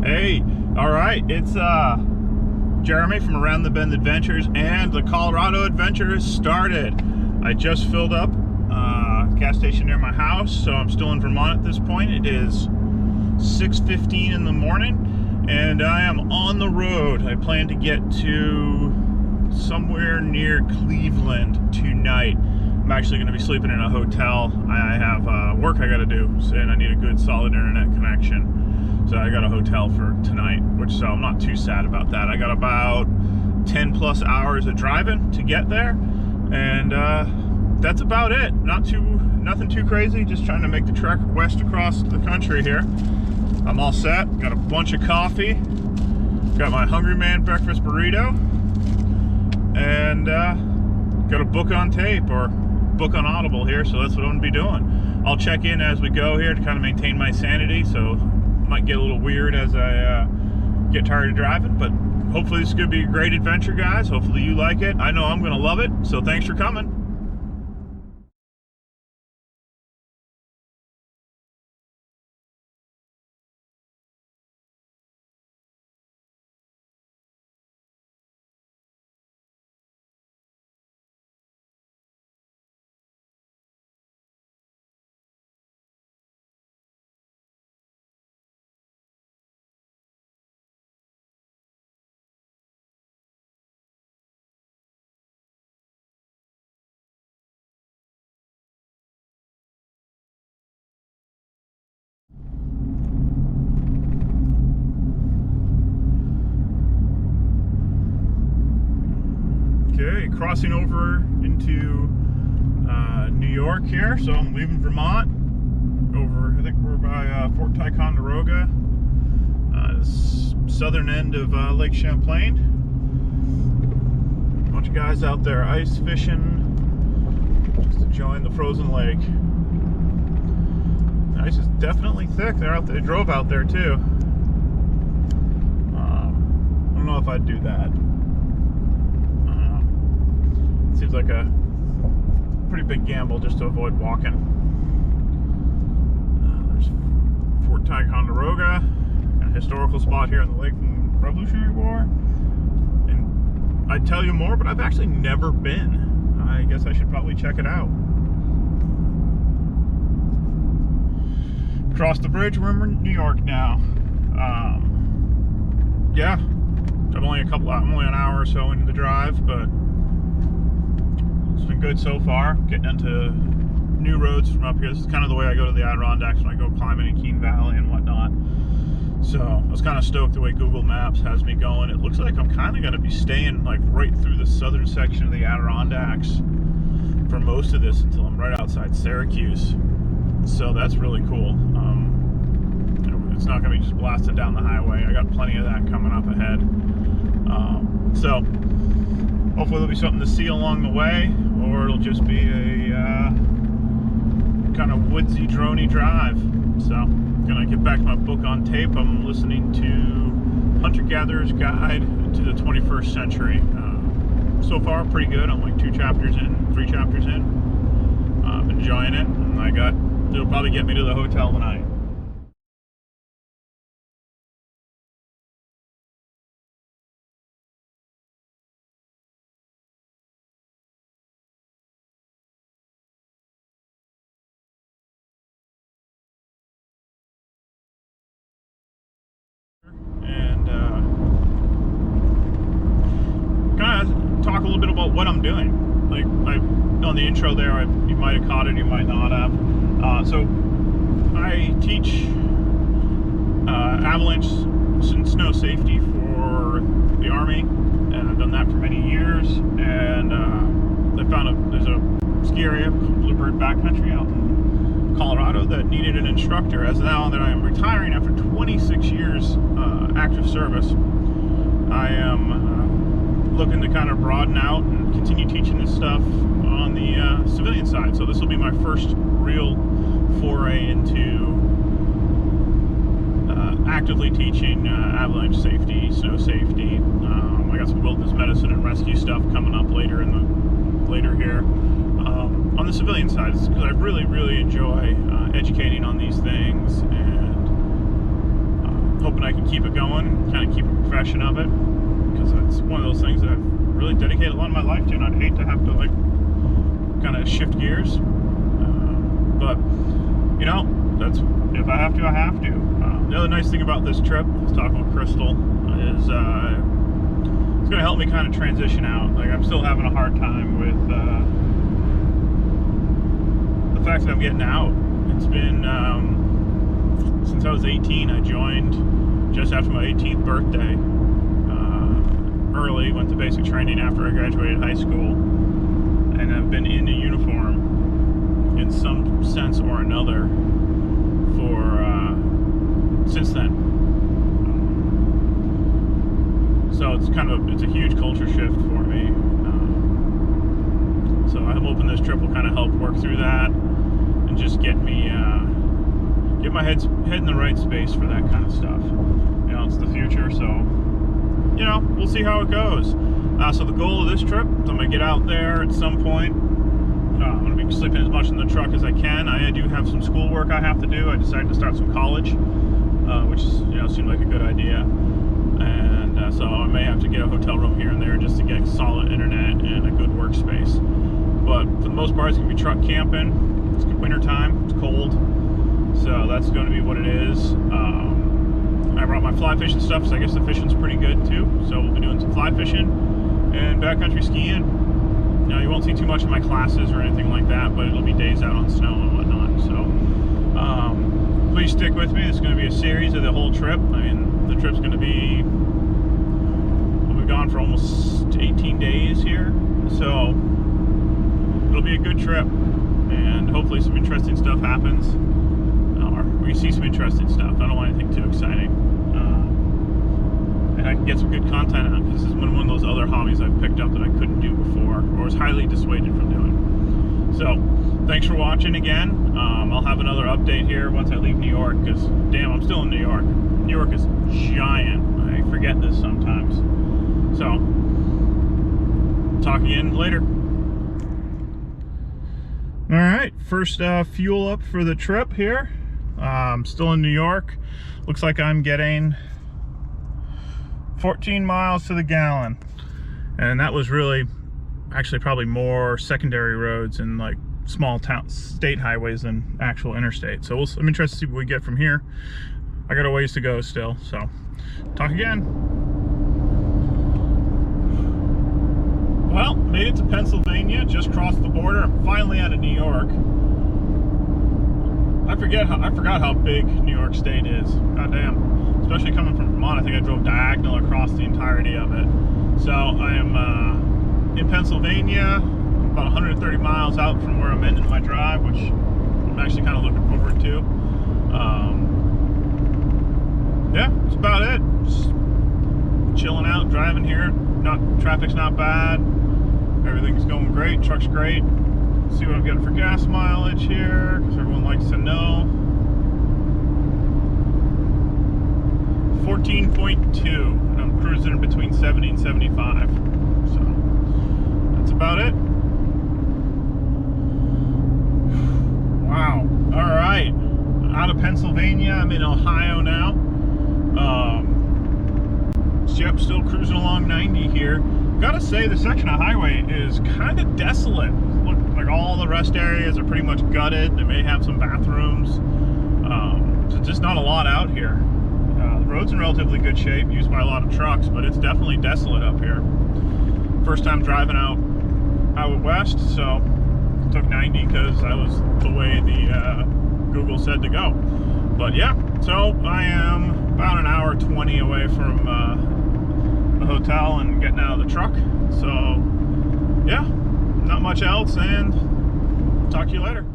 Hey, all right, it's Jeremy from Around the Bend Adventures, and the Colorado adventure has started. I just filled up a gas station near my house, so I'm still in Vermont at this point. It is 6:15 in the morning, and I am on the road. I plan to get to somewhere near Cleveland tonight. I'm actually going to be sleeping in a hotel. I have work I got to do, and I need a good solid internet connection. So I got a hotel for tonight, so I'm not too sad about that. I got about 10 plus hours of driving to get there, and that's about it. Nothing too crazy, just trying to make the trek west across the country here. I'm all set, got a bunch of coffee, got my Hungry Man breakfast burrito, and got a book on tape, or book on Audible here, so that's what I'm gonna be doing. I'll check in as we go here to kind of maintain my sanity, so might get a little weird as I get tired of driving, but hopefully this is going to be a great adventure, guys. Hopefully you like it. I know I'm going to love it, so thanks for coming. Okay, crossing over into New York here, so I'm leaving Vermont over, I think we're by Fort Ticonderoga, southern end of Lake Champlain. A bunch of guys out there ice fishing, just enjoying the frozen lake. The ice is definitely thick. They drove out there too. I don't know if I'd do that. Seems like a pretty big gamble just to avoid walking. There's Fort Ticonderoga, a historical spot here on the lake from the Revolutionary War. And I'd tell you more, but I've actually never been. I guess I should probably check it out. Across the bridge, we're in New York now. Yeah, I'm only an hour or so into the drive, but it's been good so far, getting into new roads from up here. This is kind of the way I go to the Adirondacks when I go climbing in Keene Valley and whatnot. So I was kind of stoked the way Google Maps has me going. It looks like I'm kind of going to be staying like right through the southern section of the Adirondacks for most of this until I'm right outside Syracuse. So that's really cool. It's not going to be just blasted down the highway. I got plenty of that coming up ahead. So hopefully there'll be something to see along the way, or it'll just be a kind of woodsy, droney drive. So I'm gonna get back to my book on tape. I'm listening to Hunter-Gatherer's Guide to the 21st Century. So far, pretty good. I'm like 3 chapters in. I'm enjoying it, and it'll probably get me to the hotel tonight. And kind of talk a little bit about what I'm doing. Like on the intro there, you might have caught it, you might not have. So I teach avalanche and snow safety for the Army, and I've done that for many years. And I found there's a ski area called Bluebird Backcountry out in Colorado that needed an instructor. As now that I am retiring after 26 years active service, I am looking to kind of broaden out and continue teaching this stuff on the civilian side. So this will be my first real foray into actively teaching avalanche safety, snow safety. I got some wilderness medicine and rescue stuff coming up later here on the civilian side, because I really enjoy educating on these things, and hoping I can keep it going, kind of keep a profession of it, because it's one of those things that I've really dedicated a lot of my life to, and I'd hate to have to like kind of shift gears. But you know, that's, if I have to, I have to. The other nice thing about this trip, I was talking with Crystal, is it's going to help me kind of transition out. Like, I'm still having a hard time with the fact that I'm getting out. It's been since I was 18. I joined just after my 18th birthday. Early, went to basic training after I graduated high school, and I've been in a uniform in some sense or another for since then. So it's kind of it's a huge culture shift for me. So I'm hoping this trip will kind of help work through that and just get me get my head in the right space for that kind of stuff. You know, it's the future, so you know, we'll see how it goes. So the goal of this trip is I'm gonna get out there at some point. I'm gonna be sleeping as much in the truck as I can. I do have some schoolwork I have to do. I decided to start some college, which you know seemed like a good idea. And so I may have to get a hotel room here and there just to get solid internet and a good workspace. But for the most part, it's gonna be truck camping. It's winter time. It's cold, so that's going to be what it is. I brought my fly fishing stuff, so I guess the fishing's pretty good too. So we'll be doing some fly fishing and backcountry skiing. Now, you won't see too much of my classes or anything like that, but it'll be days out on snow and whatnot. So please stick with me. It's going to be a series of the whole trip. I mean, the trip's going to be, we'll be gone for almost 18 days here. So it'll be a good trip, and hopefully some interesting stuff happens. Or we see some interesting stuff. I don't want anything too exciting. And I can get some good content out, because this is one of those other hobbies I've picked up that I couldn't do before, or was highly dissuaded from doing. So, thanks for watching again. I'll have another update here once I leave New York, because, damn, I'm still in New York. New York is giant. I forget this sometimes. So, talk again later. Alright, first fuel up for the trip here. Still in New York. Looks like I'm getting 14 miles to the gallon, and that was really actually probably more secondary roads and like small town state highways than actual interstate. So I'm interested to see what we get from here. I got a ways to go still, so talk again. Well, made it to Pennsylvania, just crossed the border. I'm finally out of New York. I forgot how big New York State is. God damn. Especially coming from Vermont, I think I drove diagonal across the entirety of it. So I am in Pennsylvania, about 130 miles out from where I'm ending my drive, which I'm actually kind of looking forward to. Yeah, that's about it. Just chilling out, driving here. Traffic's not bad. Everything's going great. Truck's great. See what I'm getting for gas mileage here, because everyone likes to know. 14.2, and I'm cruising in between 70 and 75. So that's about it. Wow. All right. Out of Pennsylvania, I'm in Ohio now. Yep, still cruising along 90 here. Gotta say, the section of highway is kind of desolate. Look, like all the rest areas are pretty much gutted. They may have some bathrooms. So just not a lot out here. The road's in relatively good shape, used by a lot of trucks, but it's definitely desolate up here. First time driving out west, so took 90 because that was the way the Google said to go. But yeah, so I am about an hour 20 away from the hotel and getting out of the truck. So yeah, not much else, and talk to you later.